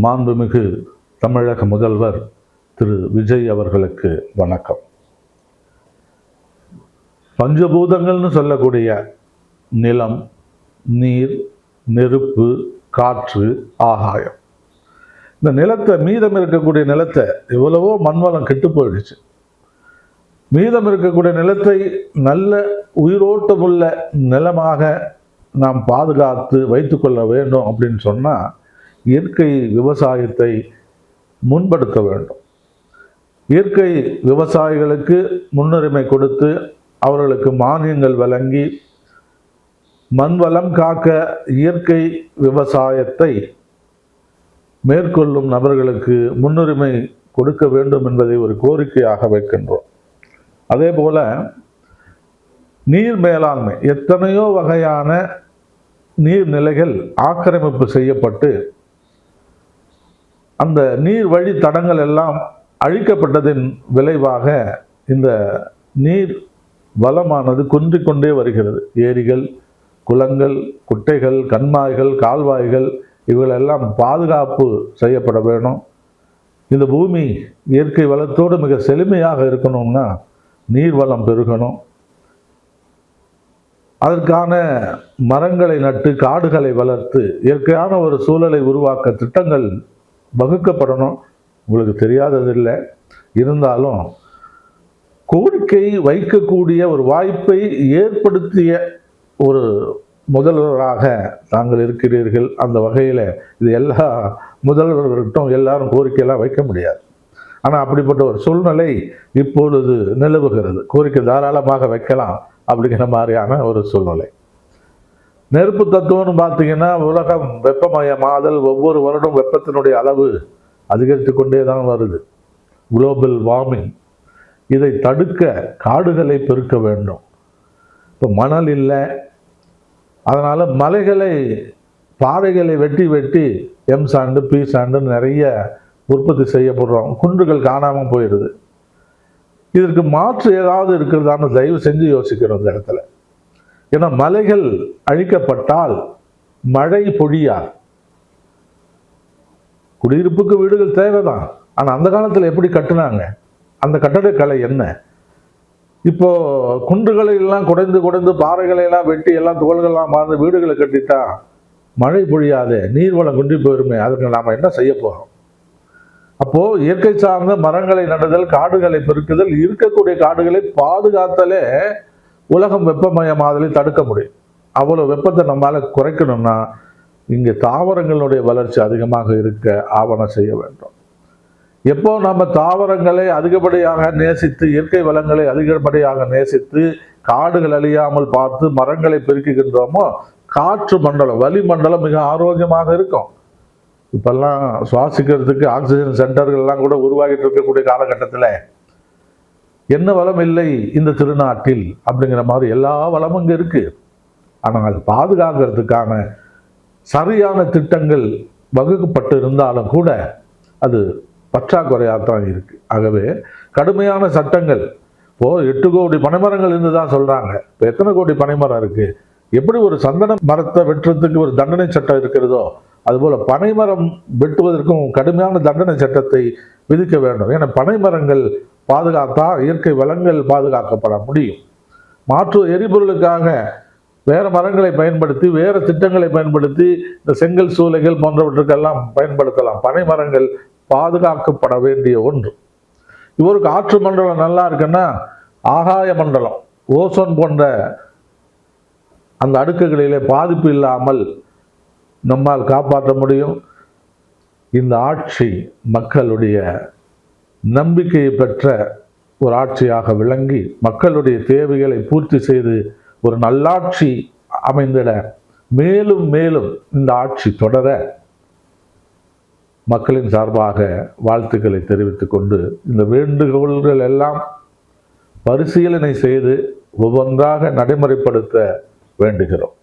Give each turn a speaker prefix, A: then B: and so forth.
A: மாண்புமிகு தமிழக முதல்வர் திரு விஜய் அவர்களுக்கு வணக்கம். பஞ்சபூதங்கள்னு சொல்லக்கூடிய நிலம், நீர், நெருப்பு, காற்று, ஆகாயம், இந்த நிலத்தை, மீதம் இருக்கக்கூடிய நிலத்தை, எவ்வளவோ மண்வளம் கெட்டு போயிடுச்சு. மீதம் இருக்கக்கூடிய நிலத்தை நல்ல உயிரோட்டமுள்ள நிலமாக நாம் பாதுகாத்து வைத்துக்கொள்ள வேண்டும் அப்படின்னு சொன்னால் இயற்கை விவசாயத்தை முன்படுத்த வேண்டும். இயற்கை விவசாயிகளுக்கு முன்னுரிமை கொடுத்து அவர்களுக்கு மானியங்கள் வழங்கி மண்வளம் காக்க இயற்கை விவசாயத்தை மேற்கொள்ளும் நபர்களுக்கு முன்னுரிமை கொடுக்க வேண்டும் என்பதை ஒரு கோரிக்கையாக வைக்கின்றோம். அதே போல நீர் மேலாண்மை, எத்தனையோ வகையான நீர்நிலைகள் ஆக்கிரமிப்பு செய்யப்பட்டு அந்த நீர் வழி தடங்கள் எல்லாம் அழிக்கப்பட்டதின் விளைவாக இந்த நீர் வளமானது குன்றிக்கொண்டே வருகிறது. ஏரிகள், குளங்கள், குட்டைகள், கண்மாய்கள், கால்வாய்கள் இவைகளெல்லாம் பாதுகாப்பு செய்யப்பட வேணும். இந்த பூமி இயற்கை வளத்தோடு மிக செழுமையாக இருக்கணும்னா நீர் வளம் பெருகணும். அதற்கான மரங்களை நட்டு காடுகளை வளர்த்து இயற்கையான ஒரு சூழலை உருவாக்க திட்டங்கள் வகுக்கப்படணும். உங்களுக்கு தெரியாததில்லை, இருந்தாலும் கோரிக்கை வைக்கக்கூடிய ஒரு வாய்ப்பை ஏற்படுத்திய ஒரு முதல்வராக தாங்கள் இருக்கிறீர்கள். அந்த வகையில் இது எல்லா முதல்வர்கிட்டும் எல்லாரும் கோரிக்கையெல்லாம் வைக்க முடியாது. ஆனால் அப்படிப்பட்ட ஒரு சூழ்நிலை இப்பொழுது நிலவுகிறது. கோரிக்கை தாராளமாக வைக்கலாம் அப்படிங்கிற மாதிரியான ஒரு சூழ்நிலை. நெருப்பு தத்துவம்னு பார்த்தீங்கன்னா, உலகம் வெப்பமயமாதல், ஒவ்வொரு வருடம் வெப்பத்தினுடைய அளவு அதிகரித்து கொண்டே தான் வருது. குளோபல் வார்மிங், இதை தடுக்க காடுகளை பெருக்க வேண்டும். இப்போ மணல் இல்லை, அதனால் மலைகளை, பாறைகளை வெட்டி வெட்டி எம் சாண்டு, பி சாண்டுன்னு நிறைய உற்பத்தி செய்யப்படுறோம். குன்றுகள் காணாமல் போயிடுது. இதற்கு மாற்று ஏதாவது இருக்கிறதான்னு தயவு செஞ்சு யோசிக்கிறோம் இந்த இடத்துல. ஏன்னா மலைகள் அழிக்கப்பட்டால் மழை பொழியாது. குடியிருப்புக்கு வீடுகள் தேவைதான், ஆனால் அந்த காலத்தில் எப்படி கட்டுனாங்க? அந்த கட்டடக்கலை என்ன? இப்போ குன்றுகளை எல்லாம் குடைந்து குடைந்து பாறைகளை எல்லாம் வெட்டி எல்லாம் தோள்கள்லாம் மாறந்து வீடுகளை கட்டிட்டா மழை பொழியாதே, நீர்வளம் குன்றி போயிருமே. அதுக்கு நாம் என்ன செய்ய போகிறோம்? அப்போ இயற்கை சார்ந்த மரங்களை நடுதல், காடுகளை பெருக்குதல், இருக்கக்கூடிய காடுகளை பாதுகாத்தலே உலகம் வெப்பமயமாதலை தடுக்க முடியும். அவ்வளோ வெப்பத்தை நம்மளால குறைக்கணும்னா இங்கே தாவரங்களுடைய வளர்ச்சி அதிகமாக இருக்க ஆவணம் செய்ய வேண்டும். எப்போ நம்ம தாவரங்களை அதிகப்படியாக நேசித்து, இயற்கை வளங்களை அதிகப்படியாக நேசித்து, காடுகள் அழியாமல் பார்த்து மரங்களை பெருக்குகின்றோமோ காற்று மண்டலம், வளிமண்டலம் மிக ஆரோக்கியமாக இருக்கும். இப்பெல்லாம் சுவாசிக்கிறதுக்கு ஆக்சிஜன் சென்டர்கள்லாம் கூட உருவாகிட்டு இருக்கக்கூடிய காலகட்டத்தில் என்ன வளம் இல்லை இந்த திருநாட்டில் அப்படிங்கிற மாதிரி எல்லா வளமும் இங்கே இருக்கு. ஆனால் அது பாதுகாக்கிறதுக்கான சரியான திட்டங்கள் வகுக்கப்பட்டு இருந்தாலும் கூட அது பற்றாக்குறையாகத்தான் இருக்கு. ஆகவே கடுமையான சட்டங்கள், இப்போ 8 கோடி பனைமரங்கள் இருந்து தான் சொல்றாங்க. இப்போ எத்தனை கோடி பனைமரம் இருக்கு? எப்படி ஒரு சந்தன மரத்தை வெட்டுறதுக்கு ஒரு தண்டனை சட்டம் இருக்கிறதோ அதுபோல பனைமரம் வெட்டுவதற்கும் கடுமையான தண்டனை சட்டத்தை விதிக்க வேண்டும். ஏன்னா பனைமரங்கள் பாதுகாத்தா இயற்கை வளங்கள் பாதுகாக்கப்பட முடியும். மாற்று எரிபொருளுக்காக வேற மரங்களை பயன்படுத்தி, வேற திட்டங்களை பயன்படுத்தி இந்த செங்கல் சூளைகள் போன்றவற்றுக்கெல்லாம் பயன்படுத்தலாம். பனைமரங்கள் பாதுகாக்கப்பட வேண்டிய ஒன்று. ஒரு காற்று மண்டலம் நல்லா இருக்குன்னா ஆகாய மண்டலம், ஓசோன் போன்ற அந்த அடுக்குகளிலே பாதிப்பு இல்லாமல் நம்மால் காப்பாற்ற முடியும். இந்த ஆட்சி மக்களுடைய நம்பிக்கையை பெற்ற ஒரு ஆட்சியாக விளங்கி மக்களுடைய தேவைகளை பூர்த்தி செய்து ஒரு நல்லாட்சி அமைந்திட மேலும் மேலும் இந்த ஆட்சி தொடர மக்களின் சார்பாக வாழ்த்துக்களை தெரிவித்துக் கொண்டு இந்த வேண்டுகோள்கள் எல்லாம் பரிசீலனை செய்து ஒவ்வொன்றாக நடைமுறைப்படுத்த வேண்டுகிறோம்.